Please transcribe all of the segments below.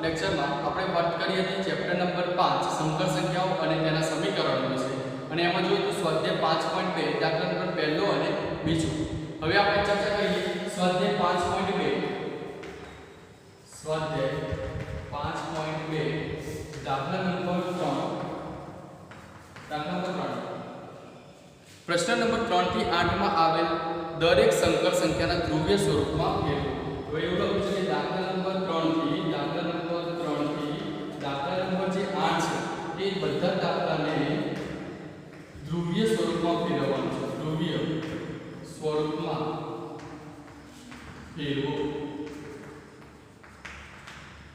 લેક્ચરમાં આપણે વાત કરી હતી ચેપ્ટર નંબર 5 સંકર સંખ્યાઓ અને તેના સમીકરણો વિશે અને એમાં જોઈએ તો સ્વાધ્યાય 5.2 દાખલા નંબર પહેલો અને બીજો. હવે આપણે ચર્ચા કરીએ સ્વાધ્યાય 5.2 દાખલા નંબર 3 પ્રશ્ન નંબર 3 થી 8 માં આવેલ દરેક સંકર સંખ્યાના ધ્રુવીય સ્વરૂપમાં ફેરવો. તો એવું લખ્યું છે કે દાખલા નંબર 3 થી દાખલા નંબર જે 8 છે એ બધા દાખલાને ધ્રુવીય સ્વરૂપમાં ફેરવવાનું છે. ધ્રુવીય સ્વરૂપમાં ફેરવો.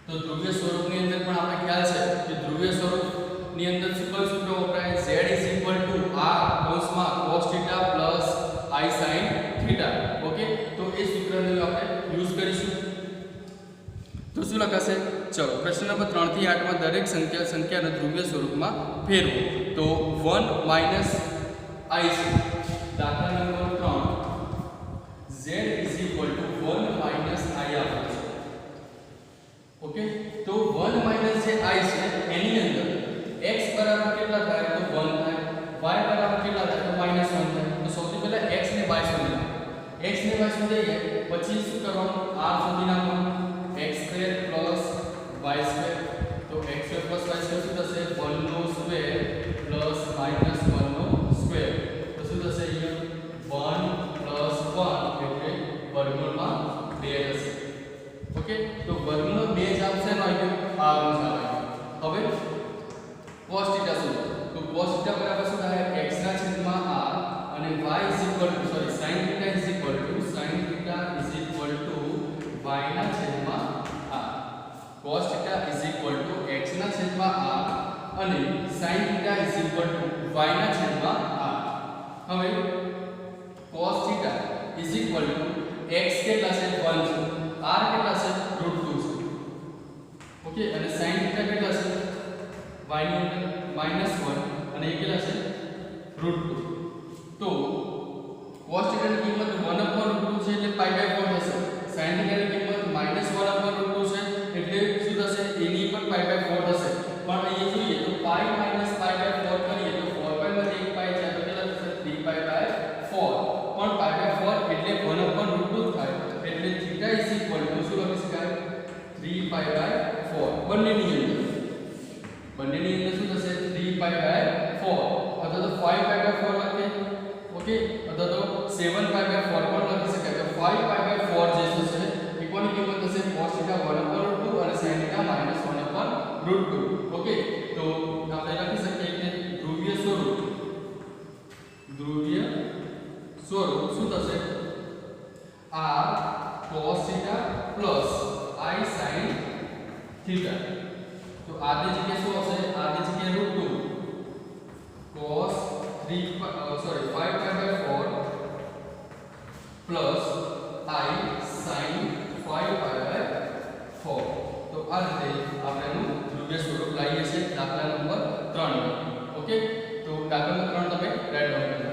તો ધ્રુવીય સ્વરૂપની અંદર પણ આપણે ખ્યાલ છે કે ધ્રુવીય સ્વરૂપની અંદર સૂત્ર વપરાય z cos θ i sin θ. Okay, તો એ સૂત્રનો આપણે યુઝ કરીશું. તો શું લખાશે? ચલો પ્રશ્ન નંબર 3 થી 8 માં દરેક સંખ્યાને ધ્રુવીય સ્વરૂપમાં ફેરવો. તો 1 - i છે. દાખલા નંબર 3 z = 1 - i આપે છે. ઓકે, તો 1 - જે i છે એની અંદર x બરાબર કેટલા થાય? તો 1 થાય. y બરાબર કેટલા થાય? તો -1 થાય. તો સૌથી પહેલા x ને y શોધી નાખો. x ને y શોધી જાય પછી શું કરવાનું? r શોધી નાખવાનું. x² + y². તો x² + y² શું થશે? 1 નો સ્ક્વેર પ્લસ -1 નો સ્ક્વેર. તો શું થશે? અહીંયા 1 + 1 એટલે વર્ગમૂળમાં 2 થશે. ઓકે, તો વર્ગમૂળ 2 જ આવશે ને અહીંયા r નો જ આવે. હવે cos θ શોધો. તો cos θ બરાબર શું થાય? x ના છેદમાં r અને y sin θ y ના છેદમાં r. cos θ x ના છેદમાં r અને sin θ y ના છેદમાં r. હવે cos θ x કેટલા છે? 1 છે. r કેટલા છે? √2 છે. ઓકે, અને sin θ કેટલા છે? y ની અંદર -1 અને એ કેટલા છે? √2. તો cos θ ની કિંમત 1/√2 છે એટલે π/4 થશે. sin θ ની કિંમત -1/√2 છે એટલે શું થશે? એની પણ π/4 થશે. પણ અહીંયા જોઈએ તો π - π/4 કરીએ તો 4π માંથી 1 π જાય તો કેટલા થશે? 3π/4. પણ π/4 એટલે 1/√2 થાય એટલે θ શું લખી શકાય? 3π/4. બંનેની અંદર શું થશે? 3π/4 અથવા તો 5π/4 લખીએ. ઓકે, અથવા તો 7π/4 પણ લખી શકાય. તો 5π/4 જે થશે એ કોની કિંમત થશે? cos θ 1/√2 અને sin θ -1/√2. ઓકે, તો આપણે લખી શકીએ કે ધ્રુવીય સ્વરૂપ શું થશે? r cos θ + i sin θ. તો r ની જગ્યાએ શું હશે? r ની જગ્યાએ √2 cos 5π/4 plus i sin 5π/4. તો આ રીતે આપણે એનું ધ્રુવીય સ્વરૂપ લાવીએ છીએ દાખલા નંબર 3 માં. ઓકે, તો દાખલા નંબર 3 તમે રાઈટ ડાઉન કરી નાખો.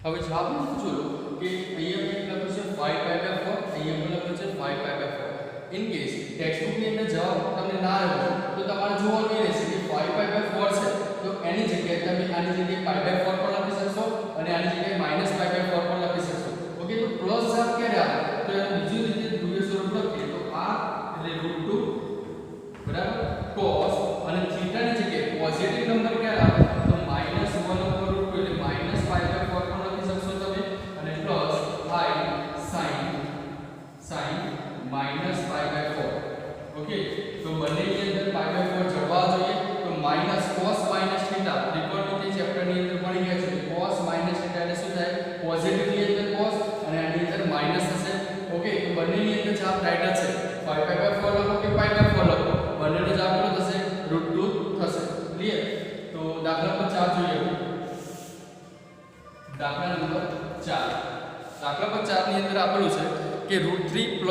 હવે જવાબ જોયો કે અહીંયા લખ્યું છે 5π/4, અહીંયા પણ લખ્યું છે 5π/4. ઇન કેસ ટેક્સ્ટબુક ની અંદર જવાબ તમને ના આવ્યો તો તમારે જોવાનું એ રહેશે કે 5π/4 છે તો એની જગ્યાએ તમે આની જગ્યાએ π/4 પણ લખી શકશો અને આની જગ્યાએ -π/4 પણ લખી શકશો. ઓકે, તો પ્લસ જવાબ ક્યારે આવે? તો એનું બીજી રીતે ધ્રુવીય સ્વરૂપ લખીએ તો r એટલે √2 બરાબર cos અને θ ની જગ્યાએ પોઝિટિવ નંબર ક્યારે આવે? તો -1/√2 એટલે -π/4 પણ લખી શકશો તમે અને પ્લસ i sin -π/4. ઓકે, તો બંનેની અંદર π/4 જડવા જોઈએ. તો cos - θ ત્રિકોણમિતિ ચેપ્ટરની અંદર ભણી ગયા છે. cos - θ એટલે શું થાય? પોઝિટિવની અંદર cos અને આની અંદર માઈનસ થશે. ઓકે, તો બંનેની અંદર જવાબ રાઈટ છે. 5π/4 લખો કે π/4 લખો, બંનેનો જવાબ કેટલો થશે? √2 થશે. ક્લિયર? તો દાખલા નંબર 4 જોઈએ. દાખલા નંબર 4 ની અંદર આપેલું છે કે √3 +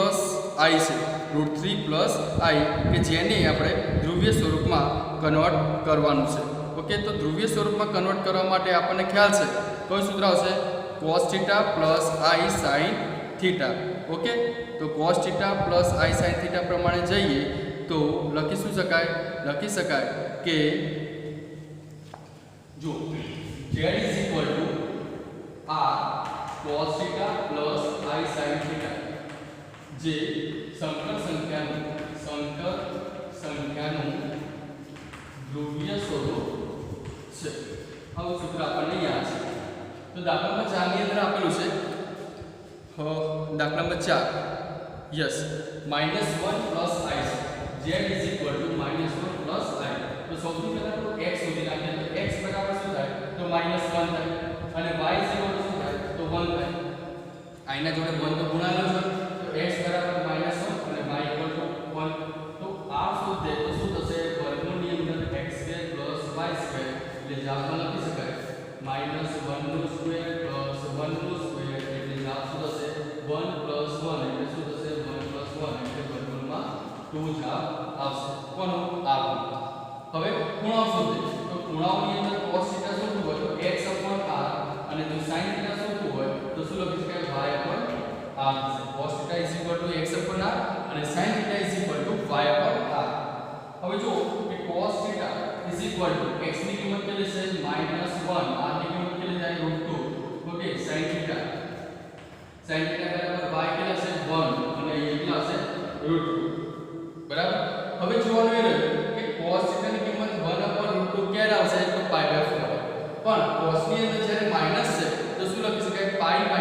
i છે. √3 + i કે જેને આપણે ધ્રુવીય સ્વરૂપમાં કન્વર્ટ કરવાનું છે. ઓકે, તો ધ્રુવીય સ્વરૂપમાં કન્વર્ટ કરવા માટે આપણને ખ્યાલ છે કયું સૂત્ર આવશે? cos θ + i sin θ. ઓકે, તો cos θ + i sin θ પ્રમાણે જઈએ તો લખી શકાય કે જો z = r cos θ + i sin θ જે સંકર સંખ્યાનું ધ્રુવીય સ્વરૂપ છે. હવે સૂત્ર આપણને યાદ છે. તો દાખલા નંબર 4 ની અંદર આપેલું છે દાખલા number 4 yes -1 + i z = -1 + i. તો સૌથી પહેલા તો x શોધી નાખીએ તો x બરાબર શું થાય? તો -1 થાય અને y = શું થાય? તો 1 થાય. i ના જોડે 1 તો ગુણાયેલો છે તો x બરાબર -1 અને y = 1. તો આ શોધે તો શું થશે? વર્ગમૂળની અંદર x² + y² એટલે જવાબમાં લખી શકાય -1² + 1² એટલે જવાબ શું થશે? 1 + 1 એટલે શું થશે? 1 + 1 એટલે વર્ગમૂળમાં 2 જવાબ આવશે. કોનો? આપણો. હવે ખૂણાઓ શોધે તો ખૂણાઓની અંદર cos θ શોધવું હોય તો x/r અને જો sin θ શોધવું હોય તો શું લખી શકાય? y/r થશે. cos θ = x/r અને sin θ = y/r. હવે જો કે cos θ = x ની કિંમત કેટલી છે? -1 r ની કિંમત કેટલી થાય? √2. ઓકે, sin θ બરાબર y કેટલા છે? 1 અને અહીંયા કેટલા છે? √2. બરાબર. હવે જોવાનું એ રહ્યું કે cos θ ની કિંમત 1/√2 ક્યારે આવશે? તો π/4. પણ cos ની અંદર જ્યારે માઈનસ છે તો શું લખી શકાય? π - π/4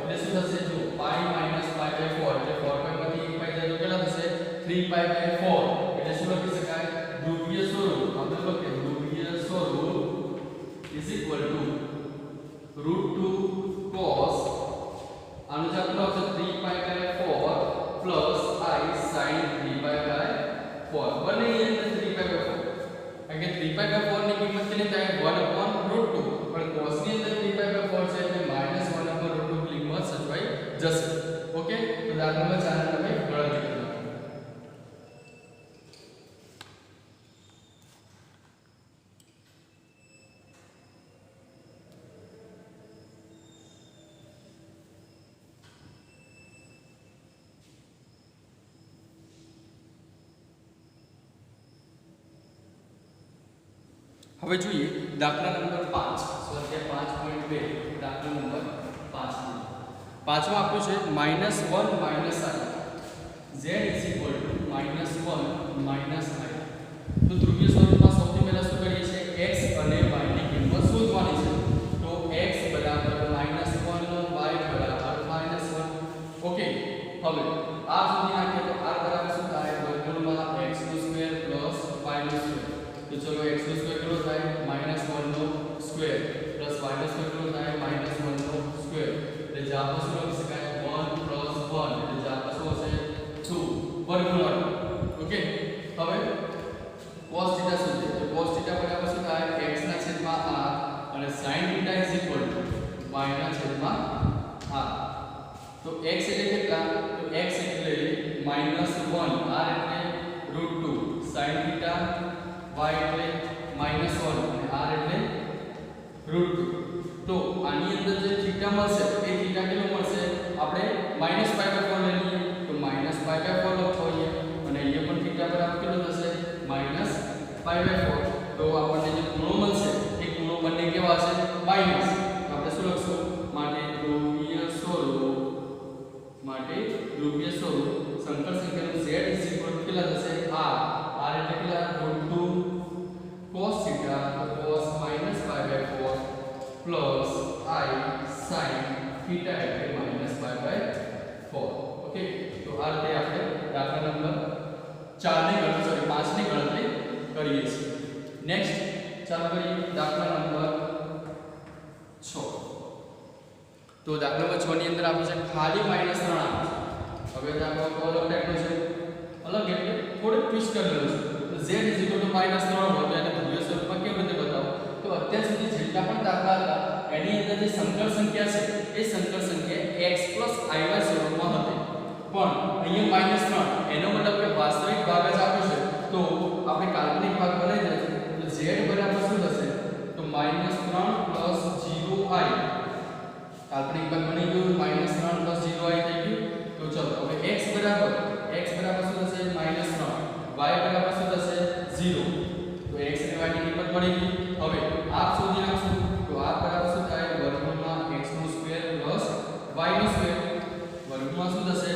એટલે શું થશે? જો π - π/4 એટલે 4π માંથી 1 π જાય તો કેટલા થશે? 3π/4 એટલે શું લખી શકાય? ધ્રુવીય સ્વરૂપ આપણે લખીએ ધ્રુવીય સ્વરૂપ √2 cos આનું જે આપણો આવશે 3π/4 + i sin 3π/4 બંને અંદર 3π/4 કારણ કે 3π/4 ની કિંમત કેટલી થાય? 1/√2 પણ cos ની અંદર 3π/4 છે એટલે -1/√2 કિંમત સચવાઈ જશે. ઓકે, તો દાખલા નંબર 4 ની તમે ગણતરી કરો. હવે જોઈએ દાખલા નંબર 5 સ્વાધ્યાય 5.2 દાખલા નંબર 5 પાંચમાં આપ્યું છે -1 - i z = -1 - i. તો ધ્રુવીય સ્વરૂપમાં સૌથી પહેલા શું કરીએ છીએ? x અને y ની કિંમત શોધવાની છે. તો x બરાબર -1 y બરાબર -1. ઓકે, હવે આ શોધી નાખીએ તો r બરાબર શું થાય? વર્ગમૂળમાં x² + y². તો ચલો x² કેટલો થાય? -1 સ્ક્વેર + y² કેટલો થાય? -1 સ્ક્વેર. એટલે જવાબ શું લખી શકાય? 1 + 1 એટલે જવાબ શું હશે? 2 વર્ગમૂળ. ઓકે, હવે cos θ શોધીએ તો cos θ બરાબર શું થાય? x/r અને sin θ = y/r. તો x એટલે કેટલા? તો x એટલે -1 r એટલે √2 sin θ y એટલે -1 અને r એટલે √2. તો આની અંદર જે થીટા મળશે એ થીટા કેટલો મળશે? આપણે -π/4 લઈ લઈએ તો -π/4 લખીએ અને અહીંયા પણ થીટા બરાબર કેટલો થશે? -π/4. તો આપણને જે ખૂણો મળશે એ ખૂણો બંને કેવા હશે? માઈનસ. તો આપણે શું લખશું? માટે ધ્રુવીય સ્વરૂપ સંકર સંખ્યાનું z = કેટલા થશે? r એટલે કેટલા? √2 cos θ cos -π/4 plus I sin theta એટલે -π/4. ઓકે, તો આ રીતે આપણે દાખલા નંબર 4 ની ગણતરી 5 ની ગણતરી કરીએ છીએ. નેક્સ્ટ ચાલો કરીએ દાખલા નંબર 6. તો દાખલા નંબર 6 ની અંદર આપેલ છે ખાલી -3 આપેલ છે. હવે દાખલો અલગ ટાઈપનો છે. અલગ એટલે થોડું ટ્વિસ્ટ કરેલું છે. તો z = -3 હોય તો એને ધ્રુવીય સ્વરૂપમાં કેવી રીતે બતાવો? તો અત્યાર સુધી જેટલા પણ દાખલા હતા એની અંદર જે સંકર સંખ્યા છે એ સંકર સંખ્યા x + iy સ્વરૂપમાં હતી. પણ અહીંયા -3 એનો મતલબ કે વાસ્તવિક ભાગ જ આપ્યો છે તો આપણે કાલ્પનિક ભાગ બનાવી દઈએ તો z બરાબર શું થશે તો -3 + 0i કાલ્પનિક ભાગ બની ગયું -3 + 0i થઈ ગયું તો ચલો હવે x બરાબર શું થશે -3 y બરાબર શું થશે 0 તો x અને y ની કિંમત મળી ગઈ હવે આપ શોધી નાખશું તો આ બરાબર શું થાય વર્ગમૂળમાં x² + y² વર્ગમાં શું થશે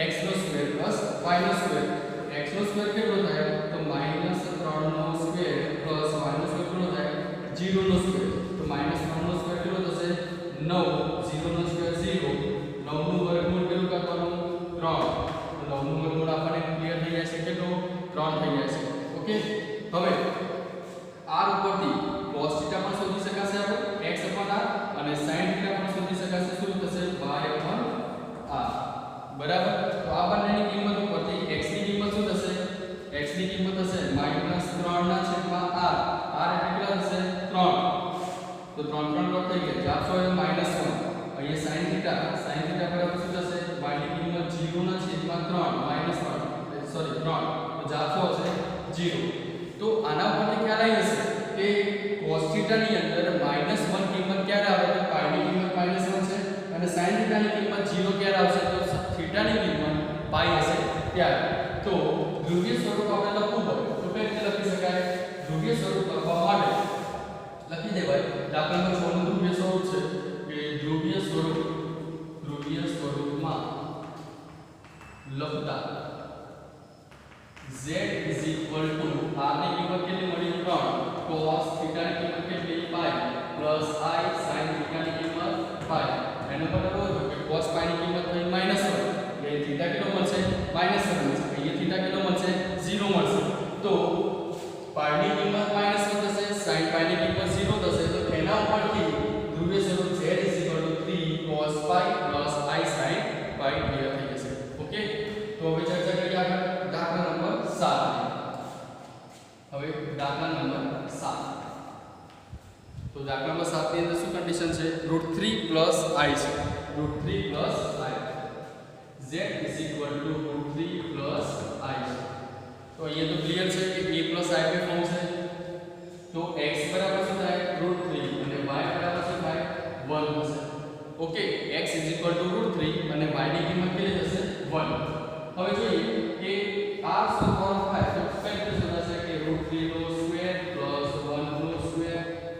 x² + y² x² કેટલો થાય તો -3 નો સ્ક્વેર + y નો સ્ક્વેર કેટલો થાય 0 નો સ્ક્વેર તો -3 નો સ્ક્વેર કેટલો થશે 9 0 નો સ્ક્વેર 0 9 નું વર્ગમૂળ કેટલું કરવાનું 3 તો 9 નું વર્ગમૂળ આપણને ક્લિયર થઈ જાય છે કેટલો 3 થઈ જાય છે ઓકે હવે r ઉપરથી cos θ પણ શોધી શકાશે આપણે x/r અને sin θ પણ શોધી શકાશે શું થશે y/r બરાબર તો આ બંનેની કિંમત ઉપરથી x ની કિંમત શું થશે x ની કિંમત થશે -3 ના છેદમાં r r એટલે કેટલા થશે 3 તો 3 રદ થઈ ગયા જવાબ શું આવ્યો -1 અહીંયા sin θ બરાબર શું થશે y ની કિંમત 0 ના છેદમાં 3 -3 તો જવાબ શું હશે 0 તો આના પરથી ખ્યાલ આવી જશે કે cos θ ની અંદર -1 કિંમત ક્યારે આવે તો π ની કિંમત -1 છે અને sin θ ની કિંમત 0 ક્યારે આવશે તો θ ની કિંમત π હશે ત્યારે તો ધ્રુવીય સ્વરૂપ આપણે લખવું હોય તો કઈ રીતે લખી શકાય ધ્રુવીય સ્વરૂપ લખવા માટે લખી દેવાય દાખલા નંબર 6 નું ધ્રુવીય સ્વરૂપ છે કે ધ્રુવીય સ્વરૂપમાં લખતા z r ની કિંમત કેટલી મળી 3 cos θ ની કિંમત કેટલી π + i sin θ ની કિંમત π એનો મતલબ એ કે cos π ની કિંમત થઈ -1 એટલે θ કેટલો મળશે -1 મળશે અહીંયા θ કેટલો મળશે 0 મળશે તો π ની કિંમત -1 થશે sin π ની કિંમત 0 થશે તો એના ઉપરથી ધ્રુવીય સ્વરૂપ z 3 cos π + i sin π clear થઈ જશે ઓકે તો હવે ચર્ચા કરીએ આગળ દાખલા નંબર 7 હવે દાખલા નંબર 7 તો દાખલા નંબર 7 ની અંદર શું કન્ડિશન છે √3 + i છે √3 + i z √3 + i તો અહીંયા તો ક્લિયર છે કે a + i બે ફોર્મ છે તો x બરાબર શું થાય √3 અને y બરાબર શું થાય 1 થશે ઓકે x √3 અને y ની કિંમત કેટલી થશે 1 હવે જોઈએ કે r શોધવાનું થાય તો કઈ રીતે શોધાશે કે √3 નો સ્ક્વેર + 1 નો સ્ક્વેર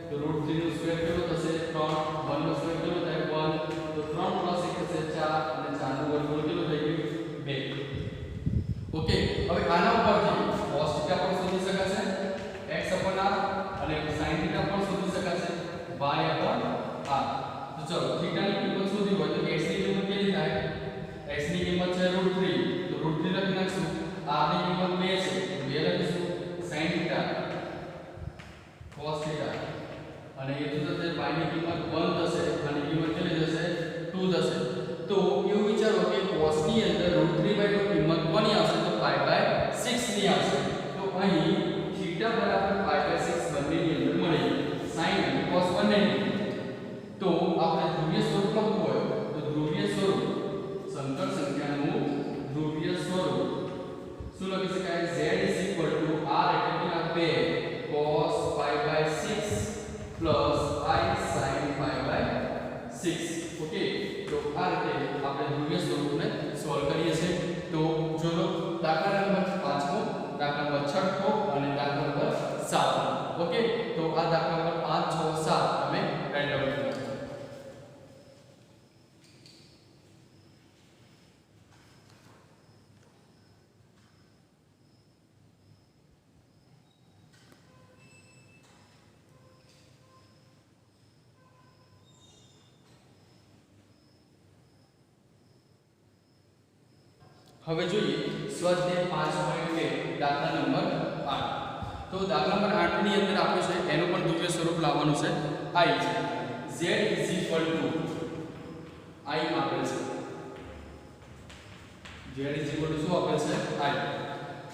તો √3 નો સ્ક્વેર કેટલો થશે 3 1 નો સ્ક્વેર કેટલો થાય 1 તો 3 + 1 થશે 4 અને 4 નું વર્ગમૂળ કેટલું થઈ ગયું 2 ઓકે હવે આના ઉપરથી cos θ પણ શોધી શકાશે x/r અને sin θ પણ શોધી શકાશે y/r તો ચલો θ ની કિંમત શોધવી હોય તો x ની કિંમત કેટલી થાય x ની કિંમત છે √3 તો √3 લખી નાખશું r ની કિંમત 2 છે તો 2 લખીશું sin θ cos θ અને એ તો થશે y ની કિંમત 1 થશે અને કિંમત કેટલી થશે 2 થશે તો એવું વિચારો કે cos ની અંદર √3/2 કિંમત કોની આવશે તો π/6 ની આવશે તો અહીં θ બરાબર π/6 બંનેની અંદર મળી sin અને cos બંનેની તો આપણે ધ્રુવીય સ્વરૂપ લખવું હોય તો ધ્રુવીય સ્વરૂપ સંકર સંખ્યાનું ધ્રુવીય સ્વરૂપ શું લખી શકાય z r એટલે કે 2 cos π/6 + i sin π/6 ઓકે તો આ રીતે આપણે ધ્રુવીય સ્વરૂપને સોલ્વ કરીએ છીએ તો જો દાખલા નંબર 5મો દાખલા નંબર 6મો અને દાખલા નંબર 7મો ઓકે તો આ દાખલા નંબર 5 6 7 તમે રેન્ડમલી કરો હવે જોઈએ સ્વાધ્યાય 5.2 દાખલા નંબર 8 તો દાખલા નંબર 8 ની અંદર આપ્યું છે એનું પણ ધ્રુવીય સ્વરૂપ લાવવાનું છે i છે z i આપેલ છે z શું આપેલ છે i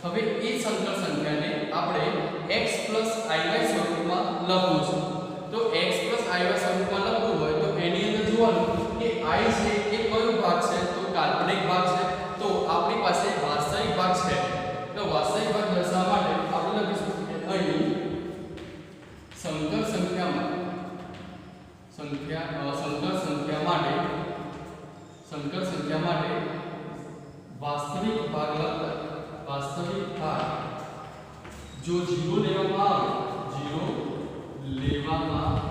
હવે એ સંકર સંખ્યાને આપણે x iy સ્વરૂપમાં લખવું છે તો x iy સ્વરૂપમાં લખવું હોય તો એની અંદર જોવાનું કે i છે એ કયો ભાગ છે તો કાલ્પનિક ભાગ છે તો વાસ્તવિક ભાગ દર્શાવવા માટે આપણે લખીશું કે અહીં સંકર સંખ્યા માટે વાસ્તવિક ભાગ જો 0 લેવામાં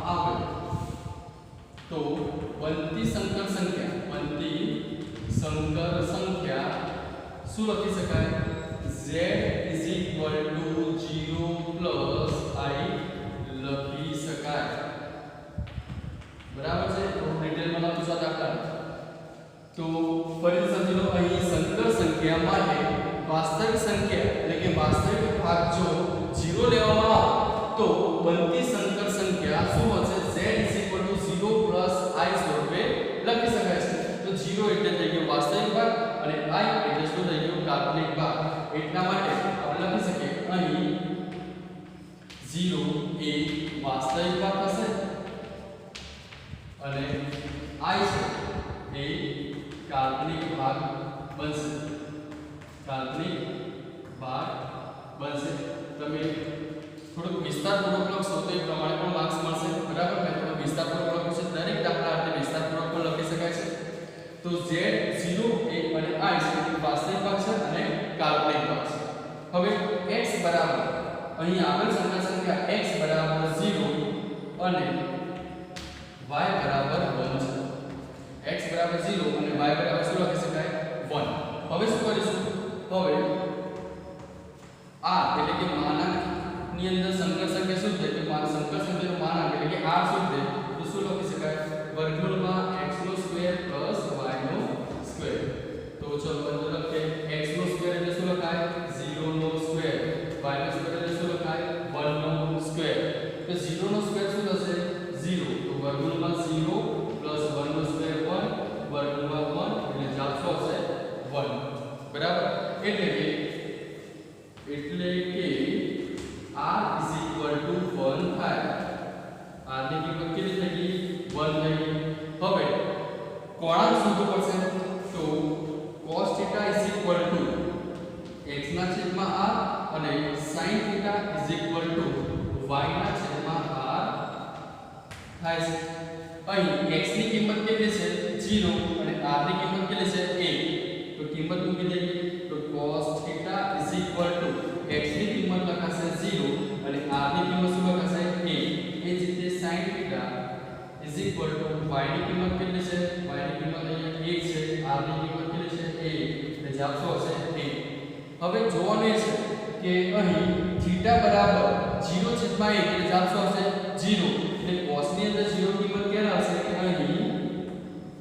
આવે તો બનતી સંકર સંખ્યા શું લખી શકાય z = 0 + i લખી શકાય બરાબર છે તો ડિટેલમાં લખું છું દાખલા તો ફરી સમજી લો અહીં સંકર સંખ્યા માટે વાસ્તવિક સંખ્યા એટલે કે વાસ્તવિક ભાગ જો 0 લેવામાં આવે તો બનતી સંકર સંખ્યા શું હશે z = 0 + i સ્વરૂપે લખી શકાય છે તો 0 એટલે થઈ ગયો વાસ્તવિક ભાગ અને i એટલે શું થઈ ગયો કાલ્પનિક ભાગ એટલા માટે આપણે લખી શકીએ અહીં 0 એ વાસ્તવિક ભાગ હશે અને i છે એ કાલ્પનિક ભાગ બનશે તમે થોડુંક વિસ્તારપૂર્વક લખશો તો એ પ્રમાણે પણ માર્ક્સ મળશે બરાબર મેં થોડું વિસ્તારપૂર્વક લખ્યું છે દરેક દાખલા માટે વિસ્તારપૂર્વક પણ લખી શકાય છે તો z 0 a અને i છે વાસ્તવિક ભાગ છે અને કાલ્પનિક ભાગ છે હવે x બરાબર અહીં આપેલ સંખ્યા x બરાબર 0 અને y બરાબર 1 છે x બરાબર 0 અને y બરાબર શું લખી શકાય 1 હવે શું કરીશું હવે આ એટલે કે માનાંક ની અંદર સંકર સંખ્યા શું છે તો સંકર સંખ્યાનો માનાંક એટલે કે r શું છે તો શું લખી શકાય વર્ગમૂળમાં x² + y² તો ચલો અંદર લખીએ x² એટલે શું લખાય 0² y² એટલે શું લખાય 1² તો 0² શું થશે 0 તો વર્ગમૂળમાં 0 + 1² 1 વર્ગમૂળમાં 1 એટલે જવાબ શું હશે 1 બરાબર એટલે કે r = 1 થાય r ની કિંમત કેટલી થઈ ગઈ 1 થઈ ગઈ હવે કોણાંક શોધવું પડશે તો cos θ = x/r અને sin θ = y/r થાય છે અહીં x ની કિંમત કેટલી છે 0 અને r ની કિંમત કેટલી છે 1 તો કિંમત મૂકી દઈએ તો cos θ = x ની કિંમત લખાશે 0 અને r ની કિંમત શું લખાશે 1 એ જ રીતે sin θ = y ની કિંમત કેટલી છે y ની કિંમત અહીંયા 1 છે r ની કિંમત કેટલી છે 1 એટલે જવાબ શું હશે 1 હવે જોવાનું છે કે અહીં θ બરાબર 0/1 એટલે જવાબ શું હશે 0 એટલે cos ની અંદર 0 કિંમત ક્યારે હશે કે અહીં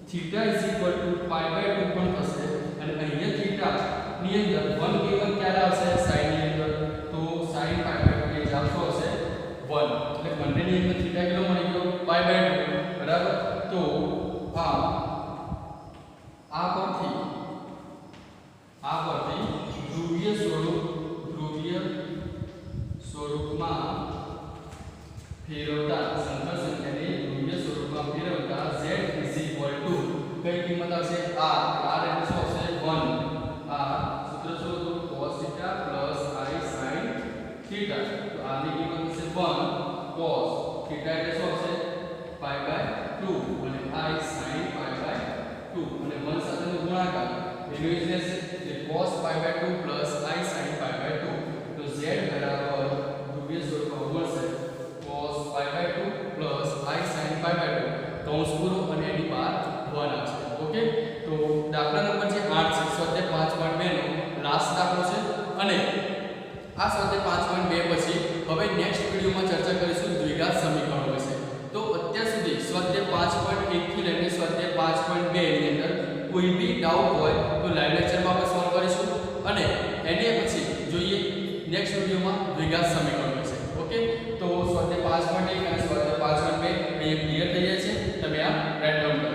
θ = π/2 પણ થશે અને અહીંયા θ ની અંદર 1 કિંમત ક્યારે આવશે sin ની અંદર તો sin π/2 એટલે જવાબ શું હશે 1 એટલે બંનેની અંદર θ કેટલો મળી ગયો π/2 બરાબર તો આ પરથી ધ્રુવીય સ્વરૂપમાં ફેરવતા સંકર સંખ્યાને ધ્રુવીય સ્વરૂપમાં ફેરવતા z = કઈ કિંમત આવશે r એટલે શું હશે 1 આ સૂત્ર શું હતું cos θ + i sin θ તો r ની કિંમત હશે 1 cos θ એટલે શું હશે π/2 અને i sin π/2 અને 1 સાથેનો ગુણાકાર એનો જ રહેશે એટલે cos π/2 + i sin π/2 તો z બરાબર ધ્રુવીય સ્વરૂપમાં મળશે cos π/2 + i sin π/2 કૌંસ પૂરો અને એની બહાર 1 આવશે ઓકે તો દાખલા નંબર છે 8 છે સ્વાધ્યાય 5.2 નો લાસ્ટ દાખલો છે અને આ સ્વાધ્યાય 5.2 પછી હવે નેક્સ્ટ વિડિયોમાં ચર્ચા કરીશું દ્વિઘાત સમીકરણો વિશે તો અત્યાર સુધી સ્વાધ્યાય 5.1 થી લઈને સ્વાધ્યાય 5.2 ની અંદર કોઈ બી ડાઉટ હોય તો લાઈવ લેક્ચરમાં આપણે સોલ્વ કરીશું અને એને પછી જોઈએ નેક્સ્ટ વિડિયોમાં દ્વિઘાત સમીકરણો વિશે ઓકે તો સ્વાધ્યાય 5.1 અને સ્વાધ્યાય 5.2 અહીંયા ક્લિયર થઈ જાય છે તમે આ રાઈટ ડાઉન કરો